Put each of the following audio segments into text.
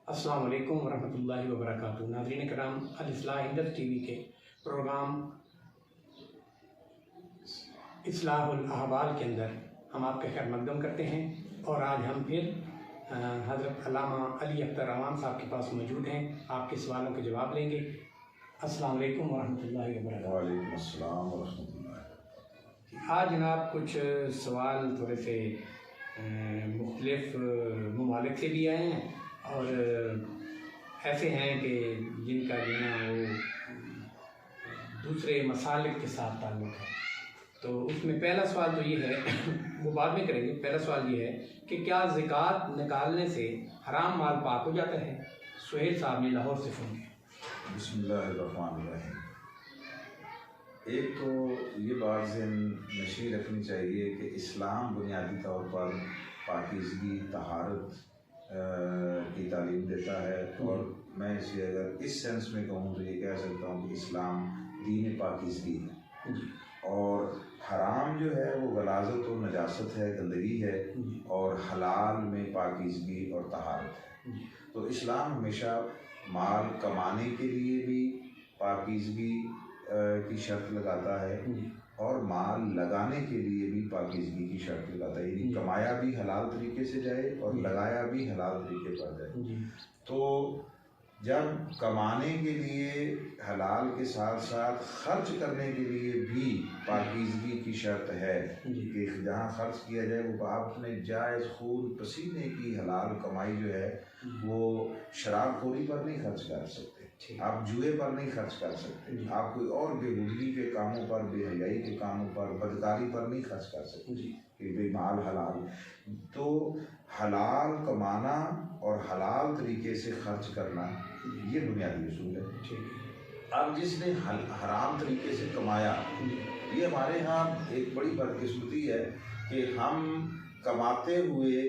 अस्सलाम वालेकुम वरहमतुल्लाहि वबरकातुहू। नाज़रीन कराम, अल इस्लाह इंडस टीवी के प्रोग्राम इस्लाहुल अहवाल के अंदर हम आपके खैर मकदम करते हैं और आज हम फिर हज़रत अल्लामा अली अख्तर अवान साहब के पास मौजूद हैं। आपके सवालों के जवाब लेंगे। अस्सलाम वालेकुम वरहमतुल्लाहि वबरकातुहू। वालेकुम अस्सलाम वरहमतुल्लाह। आज जनाब कुछ सवाल थोड़े से मुख्तलिफ ममालिक से भी आए हैं और ऐसे हैं कि जिनका जो है वो दूसरे मसालिक के साथ ताल्लुक़ है। तो उसमें पहला सवाल तो ये है वो बाद में करेंगे। पहला सवाल ये है कि क्या ज़कात निकालने से हराम माल पाक हो जाता है? सुहेल साहब ने लाहौर से फ़ोन किया। बिस्मिल्लाहिर्रहमानिर्रहीम। एक तो ये बात नशीं रखनी चाहिए कि इस्लाम बुनियादी तौर पर पाकीज़गी तहारत की तालीम देता है और मैं इसे अगर इस सेंस में कहूँ तो ये कह सकता हूँ कि इस्लाम दीन पाकीज़गी है और हराम जो है वो गलाज़त और नजासत है, गंदगी है और हलाल में पाकीज़गी और तहारत है। तो इस्लाम हमेशा माल कमाने के लिए भी पाकीज़गी की शर्त लगाता है और माल लगाने के लिए भी पाकीज़गी की शर्त लगाता है, यानी कमाया भी हलाल तरीके से जाए और लगाया भी हलाल तरीके पर जाए। तो जब कमाने के लिए हलाल के साथ साथ खर्च करने के लिए भी पाकीज़गी की शर्त है कि जहाँ खर्च किया जाए वो आप अपने जायज़ खून पसीने की हलाल कमाई जो है वो शराबखोरी पर नहीं खर्च कर सकते, आप जुए पर नहीं खर्च कर सकते, आप कोई और बेहुदगी के कामों पर, बेहयाई के कामों पर, बदकारी पर नहीं खर्च कर सकते कि भाई माल हलाल। तो हलाल कमाना और हलाल तरीके से खर्च करना ये बुनियादी उसूल है। अब जिसने हराम तरीके से कमाया, ये हमारे यहाँ एक बड़ी बदकिस्मती है कि हम कमाते हुए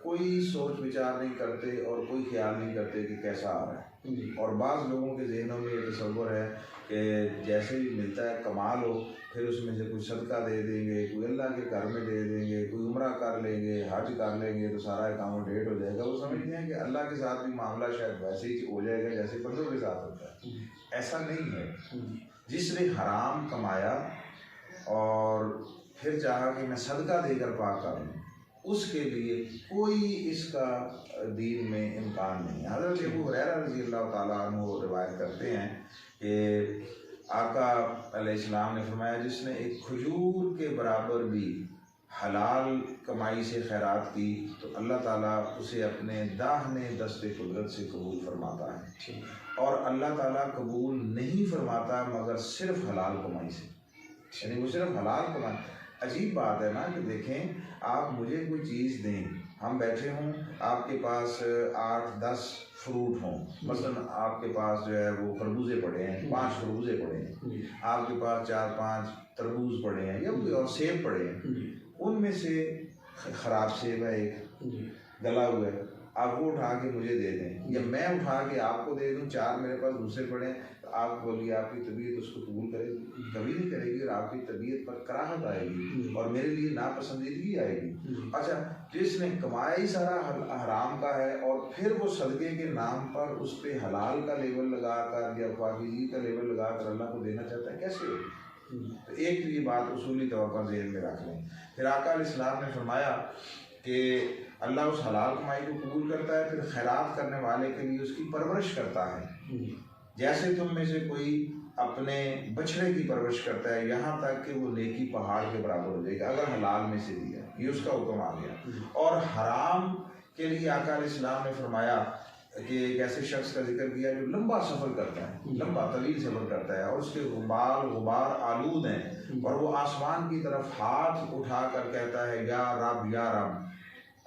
कोई सोच विचार नहीं करते और कोई ख्याल नहीं करते कि कैसा आ रहा है। और बाज़ लोगों के जहनों में ये तसव्वुर है कि जैसे ही मिलता है कमा लो, फिर उसमें से कोई सदका दे देंगे, कोई अल्लाह के घर में दे देंगे, कोई उम्रा कर लेंगे, हज कर लेंगे तो सारा अकाउंटेट हो जाएगा। वो समझते हैं कि अल्लाह के साथ भी मामला शायद वैसे ही हो जाएगा जैसे बंदों के साथ होता है। ऐसा नहीं है। जिसने हराम कमाया और फिर चाहा कि मैं सदका देकर पाक कर लूँ, उसके लिए कोई इसका दीन में इम्कान नहीं है। हज़रत अबू हुरैरा रज़ी अल्लाह ताला अन्हु रिवायत करते हैं कि आका अलैहिस्सलाम ने फरमाया जिसने एक खजूर के बराबर भी हलाल कमाई से खैरात की तो अल्लाह ताला उसे अपने दाहिने दस्ते कुदरत से कबूल फरमाता है और अल्लाह ताला कबूल नहीं फरमाता मगर सिर्फ हलाल कमाई से, यानी वो सिर्फ हलाल कमाई। अजीब बात है ना कि देखें, आप मुझे कोई चीज़ दें, हम बैठे हों, आपके पास 8-10 फ्रूट हों, मसलन आपके पास जो है वो खरबूजे पड़े हैं, 5 खरबूजे पड़े हैं, आपके पास 4-5 तरबूज पड़े हैं या कोई और सेब पड़े हैं, उनमें से ख़राब सेब है, एक गला हुआ है, आप वो उठा के मुझे दे दें या मैं उठा के आपको दे दूं, 4 मेरे पास दूसरे पड़े हैं, तो आप बोलिए आपकी तबीयत उसको कबूल करेगी? कभी नहीं करेगी और आपकी तबीयत पर कराहत आएगी और मेरे लिए नापसंदीदगी आएगी। अच्छा, जिसने कमाया ही सारा हराम का है और फिर वो सदके के नाम पर उस पर हलाल का लेवल लगा कर या पाकीज़गी का लेवल लगा कर अल्लाह को देना चाहता है, कैसे होगी? तो एक तो ये बात उसूली तौर पर ज़हन में रख लें। फिर आका अलैहिस्सलाम ने फरमाया कि अल्लाह उस हलाल कमाई को कबूल करता है, फिर खैरात करने वाले के लिए उसकी परवरिश करता है। जैसे तुम में से कोई अपने बछड़े की परवरिश करता है, यहाँ तक कि वो नेकी पहाड़ के बराबर हो जाएगा अगर हलाल में से दिया, ये उसका हुक्म आ गया। और हराम के लिए आका अलैहिस्सलाम ने फरमाया कि एक ऐसे शख्स का जिक्र किया जो लंबा सफ़र करता है, लंबा तवील सफ़र करता है और उसके गुबार आलूद हैं और वो आसमान की तरफ हाथ उठा कर कहता है या रब या रब।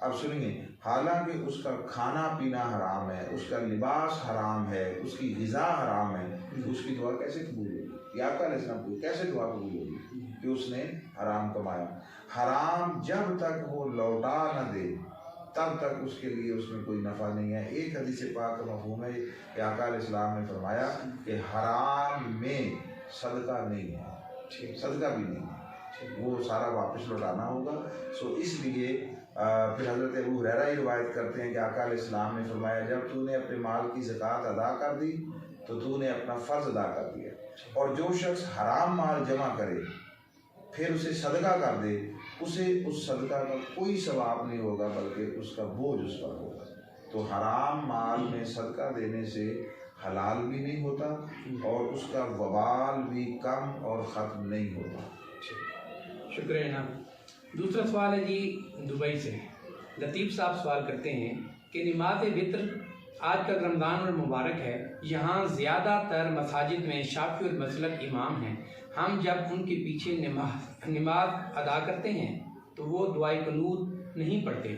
अब सुनिए, हालांकि उसका खाना पीना हराम है, उसका लिबास हराम है, उसकी ग़िज़ा हराम है, तो उसकी दुआ कैसे कबूल होगी? आका अलैहिस्सलाम को कैसे दुआ कबूल होगी कि उसने हराम कमाया? हराम जब तक वो लौटा न दे तब तक उसके लिए उसमें कोई नफ़ा नहीं है। एक हदीस पाक का मफ़हूम है कि आका अलैहिस्सलाम ने फरमाया कि हराम में सदका नहीं है, सदका भी नहीं है, वो सारा वापस लौटाना होगा। सो इसलिए फिर हज़रत अबू हुरैरा ही रिवायत करते हैं कि आका अलैहिस्सलाम ने फरमाया, जब तूने अपने माल की ज़कात अदा कर दी तो तूने अपना फ़र्ज़ अदा कर दिया, और जो शख्स हराम माल जमा करे फिर उसे सदका कर दे, उसे उस सदका का कोई सवाब नहीं होगा बल्कि उसका बोझ उस पर होगा। तो हराम माल में सदका देने से हलाल भी नहीं होता और उसका वबाल भी कम और ख़त्म नहीं होता। शुक्रिया जनाब। दूसरा सवाल है जी दुबई से, लतीफ़ साहब सवाल करते हैं कि नमाज वित्र आजकल रमज़ान और मुबारक है, यहाँ ज़्यादातर मसाजिद में शाफ़ी और मसलक इमाम हैं, हम जब उनके पीछे नमाज अदा करते हैं तो वो दुआए कुनूत नहीं पढ़ते,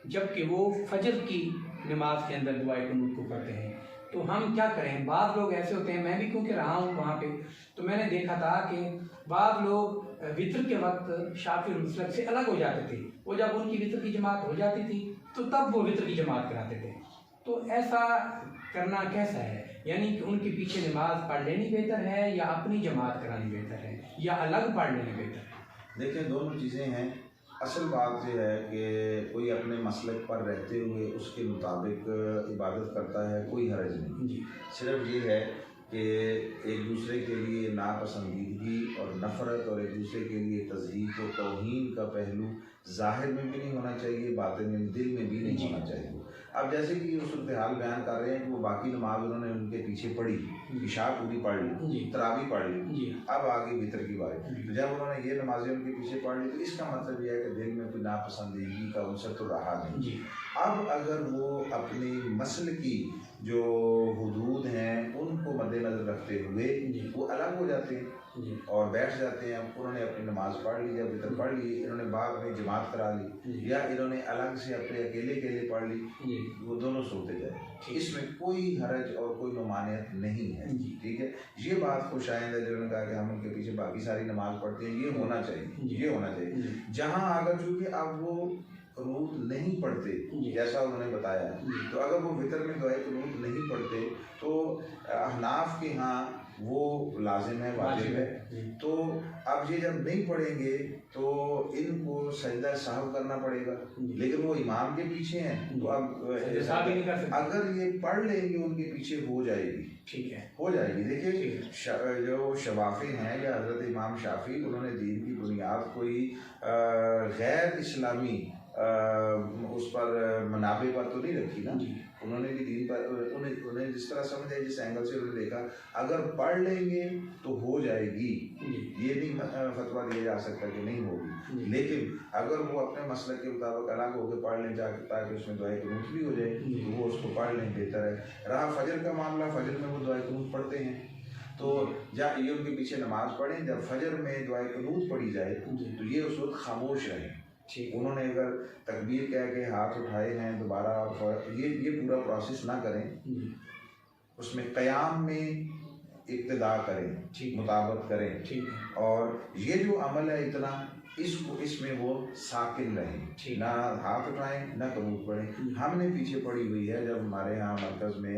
जबकि वो फजर की नमाज के अंदर दुआए कुनूत को पढ़ते हैं, तो हम क्या करें? बाद लोग ऐसे होते हैं, मैं भी क्योंकि रहा हूँ वहाँ पे, तो मैंने देखा था कि बाद लोग वित्र के वक्त शाफ़ी और मसलक से अलग हो जाते थे, वो जब उनकी वित्र की जमात हो जाती थी तो तब वो वित्र की जमात कराते थे। तो ऐसा करना कैसा है? यानी कि उनके पीछे नमाज पढ़ लेनी बेहतर है या अपनी जमात करानी बेहतर है या अलग पढ़ लेनी बेहतर है? देखिए, दोनों चीज़ें हैं। असल बात यह है कि कोई अपने मसलक पर रहते हुए उसके मुताबिक इबादत करता है, कोई हर्ज नहीं जी। सिर्फ ये है कि एक दूसरे के लिए नापसंदीदगी और नफ़रत और एक दूसरे के लिए तज़हीक और तौहीन का पहलू ज़ाहिर में भी नहीं होना चाहिए, बातिन में दिल में भी नहीं होना चाहिए। अब जैसे कि वो सूरत हाल बयान कर रहे हैं कि वो बाकी नमाज उन्होंने उनके पीछे पढ़ी, इशा पूरी पढ़ ली, तरावी पढ़ ली, अब आगे वितर की बारी, तो जब उन्होंने ये नमाजें उनके पीछे पढ़ ली तो इसका मतलब यह है कि दिल में कोई नापसंदीदगी का उनसे तो रहा नहीं। अब अगर वो अपनी मसल की जो हुदूद हैं उनको मद्देनज़र रखते हुए वो अलग हो जाते हैं और बैठ जाते हैं, उन्होंने अपनी नमाज पढ़ ली, जब वितर पढ़ ली, इन्होंने बाद में जमात करा ली या इन्होंने अलग से अपने अकेले पढ़ ली, वो दोनों सोते जाए, इसमें कोई हरज और कोई ममानियत नहीं है। ठीक है, ये बात खुशाइंद है जो उन्होंने कहा कि हम उनके पीछे बाकी सारी नमाज पढ़ते हैं, ये होना चाहिए, ये होना चाहिए। जहाँ अगर चूँकि अब वो कुनूत नहीं पढ़ते जैसा उन्होंने बताया, तो अगर वो वितर में दुआए कुनूत नहीं पढ़ते तो अहनाफ के यहाँ वो लाजिम है, वाजिब है। तो अब ये जब नहीं पढ़ेंगे तो इनको सजदा साहब करना पड़ेगा, लेकिन वो इमाम के पीछे हैं तो अब अगर ये पढ़ लेंगे उनके पीछे हो जाएगी, ठीक है, हो जाएगी। देखिए जो शवाफी हैं या हज़रत इमाम शाफी, उन्होंने दीन की बुनियाद कोई गैर इस्लामी उस पर मनाबे पर तो नहीं रखी ना, उन्होंने भी दीन पर उन्हें जिस तरह समझा, जिस एंगल से उन्होंने देखा, अगर पढ़ लेंगे तो हो जाएगी, ये नहीं फतवा दिया जा सकता कि नहीं होगी, लेकिन अगर वो अपने मसलक के मुताबिक अलग होकर पढ़ लें ताकि उसमें दुआए कुनूत भी हो जाए तो वो उसको पढ़ लें, बेहतर है। रहा फजर का मामला, फजर में वो दुआए कुनूत पढ़ते हैं, तो जब ये उनके पीछे नमाज पढ़ें, जब फजर में दुआए कुनूत पढ़ी जाए तो ये उस वक्त खामोश रहें। उन्होंने अगर तकबीर कह के हाथ उठाए हैं दोबारा, ये पूरा प्रोसेस ना करें, उसमें क़याम में इब्तिदा करें, मुताबत करें, और ये जो अमल है इतना इसमें वो साकिन रहें, ना हाथ उठाएं ना कुनूत पढ़ें। हमने पीछे पढ़ी हुई है, जब हमारे यहाँ मरकज़ में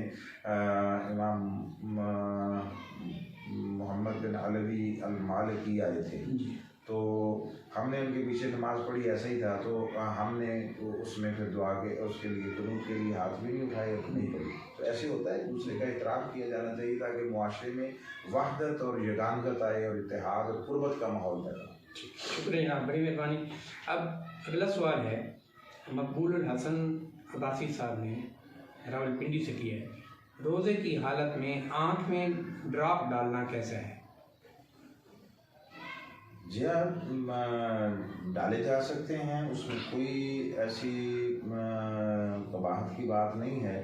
इमाम मोहम्मद बिन अलवी अल मालिकी आए थे, तो हमने उनके पीछे नमाज पढ़ी, ऐसा ही था, तो हमने उसमें फिर दुआ के उसके लिए कुनूत के लिए हाथ भी नहीं उठाए और नहीं पढ़ी। तो ऐसे होता है, दूसरे का एहतराम किया जाना चाहिए ताकि मुआशरे में वहदत और यगानगत आए और इत्तेहाद और कुर्बत का माहौल पैदा हो। शुक्रिया जनाब, बड़ी मेहरबानी। अब अगला सवाल है, मकबूल हसन अब्बासी साहब ने रावलपिंडी से किया है, रोज़े की हालत में आँख में ड्रॉप डालना कैसा है? जी हाँ, डाले जा सकते हैं, उसमें कोई ऐसी कबाहत की बात नहीं है।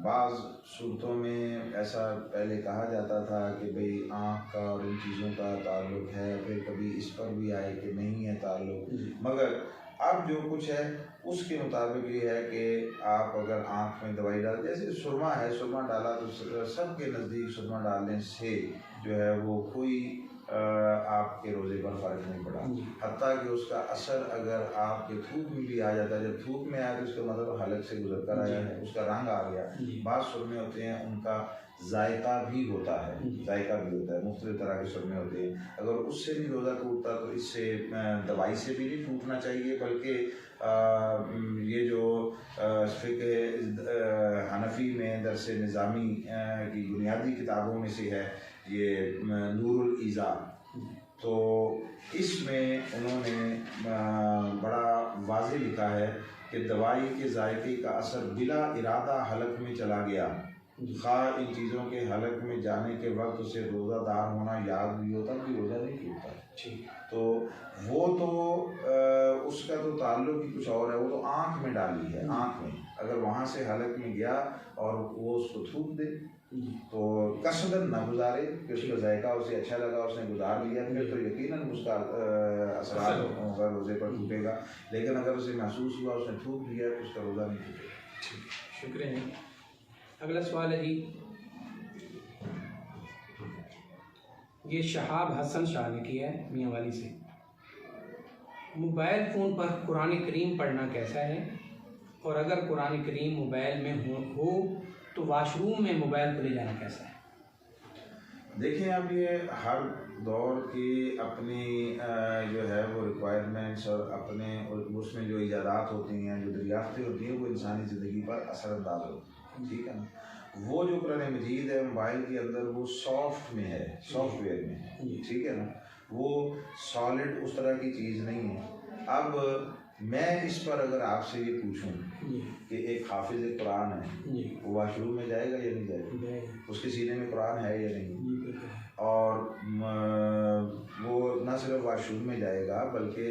बाज़ सूरतों में ऐसा पहले कहा जाता था कि भाई आँख का और इन चीज़ों का ताल्लुक़ है, फिर कभी इस पर भी आए कि नहीं है ताल्लुक़, मगर अब जो कुछ है उसके मुताबिक ये है कि आप अगर आँख में दवाई डाल, जैसे सुरमा है, सुरमा डाला तो सबके नज़दीक सुरमा डालने से जो है वो कोई आपके रोज़े पर फ़र्क नहीं पड़ा, हत्ता कि उसका असर अगर आपके थूक में भी आ जाता है, जब थूक में आया तो उसका मतलब हलक से गुजर कर आया है, उसका रंग आ गया। बाज़ सुरमे होते हैं उनका जायका भी होता है, जायका भी होता है, मुख्तलिफ तरह के सुरमे होते हैं। अगर उससे नहीं रोज़ा टूटता तो इससे दवाई से भी नहीं टूटना चाहिए, बल्कि ये जो फ़िक़्ह हनफ़ी में दरस निज़ामी की बुनियादी किताबों में से है ये नूरुल ईज़ा, तो इसमें उन्होंने बड़ा वाज़ेह लिखा है कि दवाई के जायके का असर बिला इरादा हलक में चला गया, खा इन चीज़ों के हलक में जाने के वक्त उसे रोज़ादार होना याद भी होता कि रोज़ा नहीं टूटता। ठीक, तो वो तो उसका तो ताल्लुक ही कुछ और है, वो तो आँख में डाली है, आँख में अगर वहाँ से हलक में गया और वो उसको थूक दे तो कसदन ना गुजारे कि उसका जायका उसे अच्छा लगा, उसने गुजार लिया, फिर तो यकीनन उसका असर होगा, रोज़े पर टूटेगा। लेकिन अगर उसे महसूस हुआ उसने थूक दिया तो उसका रोज़ा नहीं टूटेगा। शुक्रिया जी। अगला सवाल है जी, ये शहाब हसन शाह ने किया है मियाँ वाली से। मोबाइल फ़ोन पर कुरान करीम पढ़ना कैसा है, और अगर कुरान करीम मोबाइल में हो तो वाशरूम में मोबाइल को ले जाना कैसा है? देखिए, अब ये हर दौर की अपनी जो है वो रिक्वायरमेंट्स और अपने उसमें जो इजादात होती हैं, जो दरियाफ्तें होती हैं, वो इंसानी ज़िंदगी पर असरअंदाज होती हैं, ठीक है ना। वो जो कुरान मजीद है मोबाइल के अंदर वो सॉफ्ट में है, सॉफ्टवेयर में है, ठीक है ना, वो सॉलिड उस तरह की चीज़ नहीं है। अब मैं इस पर अगर आपसे ये पूछूं कि एक हाफिज़ कुरान है वो वाशरूम में जाएगा या नहीं जाएगा, उसके सीने में कुरान है या नहीं, और वो न सिर्फ वाशरूम में जाएगा बल्कि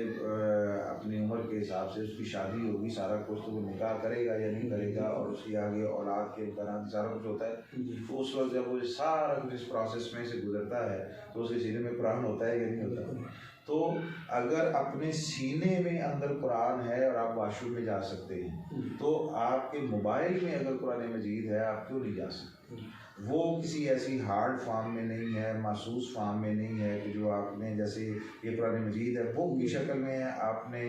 अपनी उम्र के हिसाब से उसकी शादी होगी, सारा कुछ, तो वो निकाह करेगा या नहीं करेगा, और उसकी आगे औलाद के इम्कान सारा कुछ होता है। तो उस वक्त जब वो सारा कुछ इस प्रोसेस में से गुजरता है तो उसके सीने में कुरान होता है या नहीं होता। तो अगर अपने सीने में अंदर कुरान है और आप वाशरूम में जा सकते हैं, तो आपके मोबाइल में अगर कुरान मजीद है आप क्यों नहीं जा सकते? वो किसी ऐसी हार्ड फॉर्म में नहीं है, महसूस फॉर्म में नहीं है कि जो आपने, जैसे ये कुरान मजीद है बुक की शक्ल में है, आपने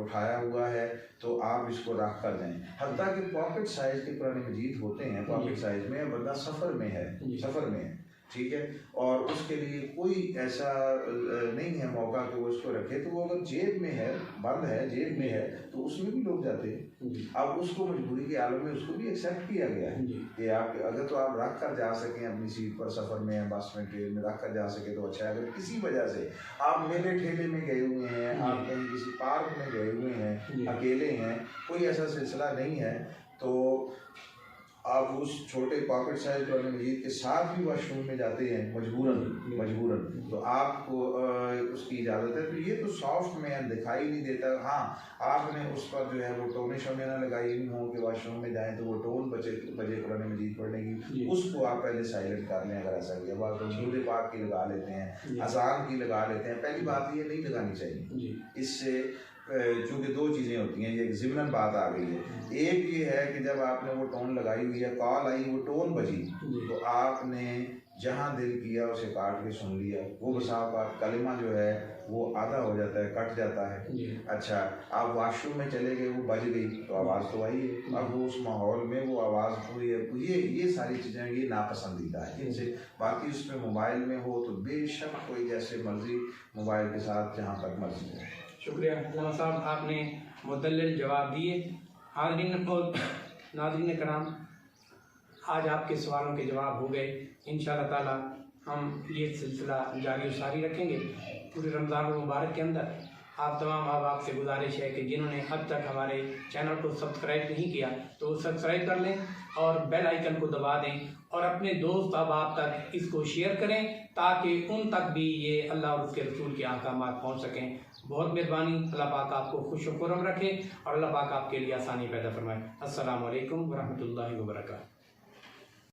उठाया हुआ है तो आप इसको रख कर दें। हत्ता कि पॉकेट साइज़ के कुरान मजीद होते हैं, पॉकेट साइज़ में, बंदा सफ़र में है, सफ़र में है, ठीक है, और उसके लिए कोई ऐसा नहीं है मौका कि वो इसको रखे, तो वो अगर जेब में है, बंद है, जेब में है, तो उसमें भी लोग जाते हैं। अब उसको मजबूरी के आलम में उसको भी एक्सेप्ट किया गया है कि आप अगर तो आप रख कर जा सकें अपनी सीट पर, सफ़र में, बस में, ट्रेन में रख कर जा सके तो अच्छा है। अगर किसी वजह से आप मेले ठेले में गए हुए हैं, आप कहीं किसी पार्क में गए हुए हैं, अकेले हैं, कोई ऐसा सिलसिला नहीं है, तो आप उस छोटे पॉकेट साइज कुरान मजीद के साथ भी वॉशरूम में जाते हैं मजबूरन, तो आपको उसकी इजाज़त है। तो ये तो सॉफ्ट में दिखाई नहीं देता। हाँ, आपने उस पर जो है वो टोने शोने ना लगाई हुई हो कि वॉशरूम में जाएं तो वो टोन बजे कुरान मजीद पढ़ने की, उसको आप पहले साइलेंट कर लें। अगर ऐसा किया बात तो दूध पाक की लगा लेते हैं, अजान की लगा लेते हैं। पहली बात ये नहीं लगानी चाहिए, इससे चूँकि दो चीज़ें होती हैं, ये एक ज़िमनन बात आ गई है। एक ये है कि जब आपने वो टोन लगाई हुई है, कॉल आई, वो टोन बजी, तो आपने जहाँ दिल किया उसे काट के सुन लिया। वो बसावत कलिमा जो है वो आधा हो जाता है, कट जाता है। अच्छा, आप वाशरूम में चले गए, वो बज गई तो आवाज़ तो आई है, अब वो उस माहौल में वो आवाज़ हुई है। ये सारी चीज़ें ये नापसंदीदा है इनसे। बाकी उसमें मोबाइल में हो तो बेशक कोई जैसे मर्जी मोबाइल के साथ जहाँ तक मर्जी है। शुक्रिया अल्लामा साहब, आपने मुदल्लिल जवाब दिए। हाज़रीन और नाज़रीन कराम, आज आपके सवालों के जवाब हो गए। इंशाअल्लाह ताला हम ये सिलसिला जारी व सारी रखेंगे पूरे रमज़ान मुबारक के अंदर। आप तमाम अहबाब से गुजारिश है कि जिन्होंने अब तक हमारे चैनल को सब्सक्राइब नहीं किया तो सब्सक्राइब कर लें और बेल आइकन को दबा दें, और अपने दोस्त अहबाब तक इसको शेयर करें ताकि उन तक भी ये अल्लाह और उसके रसूल के अहकामात पहुँच सकें। बहुत मेहरबानी। अल्लाह पाक आपको खुश व खुर्रम रखे और अल्लाह पाक आपके लिए आसानी पैदा फरमाए। अस्सलामु अलैकुम व रहमतुल्लाहि व बरकातहू।